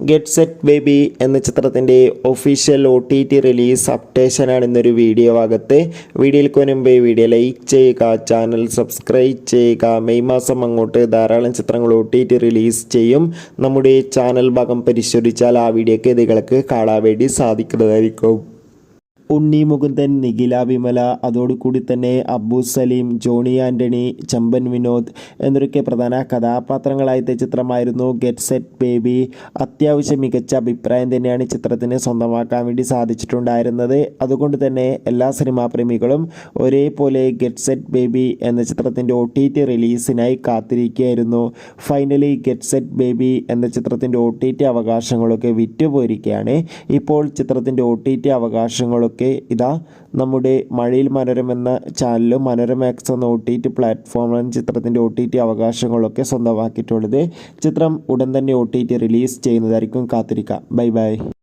Get set baby എന്ന ചിത്രത്തിൻ്റെ official OTT release അപ്ഡേഷനാണ് ഇന്നൊരു വീഡിയോ ഭാഗത്ത്. വീഡിയോയ്ക്ക് മുൻപ് വീഡിയോ ലൈക്ക് ചെയ്യുക, ചാനൽ സബ്സ്ക്രൈബ് ചെയ്യുക. മെയ് മാസം അങ്ങോട്ട് ധാരാളം ചിത്രങ്ങൾ OTT റിലീസ് ചെയ്യും. നമ്മുടെ ചാനൽ ഭാഗം പരിശോധിച്ചാൽ ആ വീഡിയോക്ക് നിങ്ങൾക്ക് കാണാൻ വേണ്ടി സാധിക്കുന്നതായിരിക്കും. ഉണ്ണി മുകുന്ദൻ, നിഖില വിമല, അതോടുകൂടി തന്നെ അബു സലീം, ജോണി ആൻ്റണി, ചമ്പൻ വിനോദ് എന്നൊക്കെ പ്രധാന കഥാപാത്രങ്ങളായ ചിത്രമായിരുന്നു ഗെറ്റ് സെറ്റ് ബേബി. അത്യാവശ്യം മികച്ച അഭിപ്രായം തന്നെയാണ് ചിത്രത്തിന് സ്വന്തമാക്കാൻ വേണ്ടി സാധിച്ചിട്ടുണ്ടായിരുന്നത്. അതുകൊണ്ട് തന്നെ എല്ലാ സിനിമാ പ്രേമികളും ഒരേപോലെ ഗെറ്റ് സെറ്റ് ബേബി എന്ന ചിത്രത്തിൻ്റെ OTT റിലീസിനായി കാത്തിരിക്കുകയായിരുന്നു. ഫൈനലി ഗെറ്റ് സെറ്റ് ബേബി എന്ന ചിത്രത്തിൻ്റെ OTT അവകാശങ്ങളൊക്കെ വിറ്റുപോയിരിക്കുകയാണ്. ഇപ്പോൾ ചിത്രത്തിൻ്റെ OTT അവകാശങ്ങളൊക്കെ ഇതാ നമ്മുടെ മഴയിൽ മനോരമ എന്ന ചാനലും മനോരമാക്സ് എന്ന OTT പ്ലാറ്റ്ഫോമിലും ചിത്രത്തിൻ്റെ OTT അവകാശങ്ങളൊക്കെ സ്വന്തമാക്കിയിട്ടുള്ളത്. ചിത്രം ഉടൻ തന്നെ OTT റിലീസ് ചെയ്യുന്നതായിരിക്കും. കാത്തിരിക്കാം. Bye bye.